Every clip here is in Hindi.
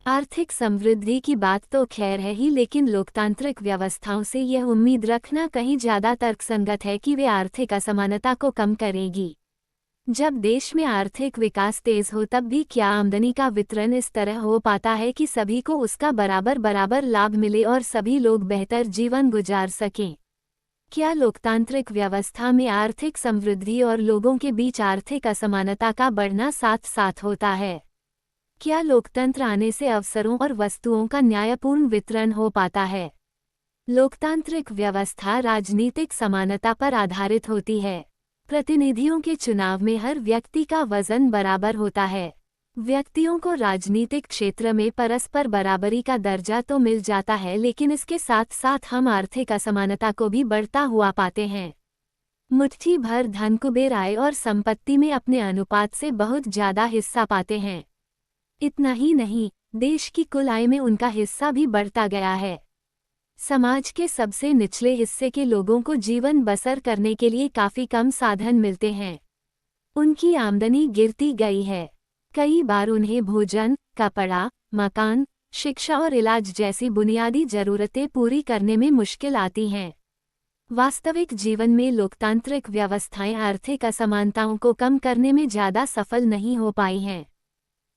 आर्थिक समृद्धि की बात तो खैर है ही, लेकिन लोकतांत्रिक व्यवस्थाओं से यह उम्मीद रखना कहीं ज्यादा तर्कसंगत है कि वे आर्थिक असमानता को कम करेगी। जब देश में आर्थिक विकास तेज हो तब भी क्या आमदनी का वितरण इस तरह हो पाता है कि सभी को उसका बराबर बराबर लाभ मिले और सभी लोग बेहतर जीवन गुजार सकें? क्या लोकतांत्रिक व्यवस्था में आर्थिक समृद्धि और लोगों के बीच आर्थिक असमानता का बढ़ना साथ साथ होता है? क्या लोकतंत्र आने से अवसरों और वस्तुओं का न्यायपूर्ण वितरण हो पाता है? लोकतांत्रिक व्यवस्था राजनीतिक समानता पर आधारित होती है। प्रतिनिधियों के चुनाव में हर व्यक्ति का वजन बराबर होता है। व्यक्तियों को राजनीतिक क्षेत्र में परस्पर बराबरी का दर्जा तो मिल जाता है, लेकिन इसके साथ साथ हम आर्थिक असमानता को भी बढ़ता हुआ पाते हैं। मुट्ठी भर धन कुबेर आय और संपत्ति में अपने अनुपात से बहुत ज्यादा हिस्सा पाते हैं। इतना ही नहीं, देश की कुल आय में उनका हिस्सा भी बढ़ता गया है। समाज के सबसे निचले हिस्से के लोगों को जीवन बसर करने के लिए काफी कम साधन मिलते हैं। उनकी आमदनी गिरती गई है। कई बार उन्हें भोजन, कपड़ा, मकान, शिक्षा और इलाज जैसी बुनियादी जरूरतें पूरी करने में मुश्किल आती हैं। वास्तविक जीवन में लोकतांत्रिक व्यवस्थाएं आर्थिक असमानताओं को कम करने में ज्यादा सफल नहीं हो पाई हैं।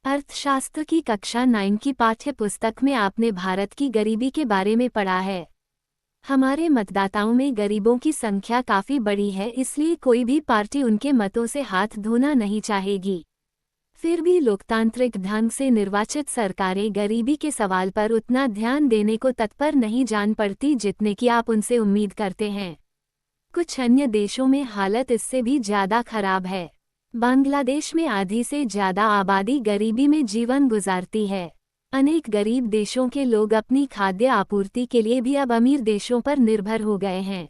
अर्थशास्त्र की कक्षा 9 की पाठ्य पुस्तक में आपने भारत की गरीबी के बारे में पढ़ा है। हमारे मतदाताओं में गरीबों की संख्या काफी बड़ी है, इसलिए कोई भी पार्टी उनके मतों से हाथ धोना नहीं चाहेगी। फिर भी लोकतांत्रिक ढंग से निर्वाचित सरकारें गरीबी के सवाल पर उतना ध्यान देने को तत्पर नहीं जान पड़ती जितने की आप उनसे उम्मीद करते हैं। कुछ अन्य देशों में हालत इससे भी ज्यादा खराब है। बांग्लादेश में आधी से ज्यादा आबादी गरीबी में जीवन गुजारती है। अनेक गरीब देशों के लोग अपनी खाद्य आपूर्ति के लिए भी अब अमीर देशों पर निर्भर हो गए हैं।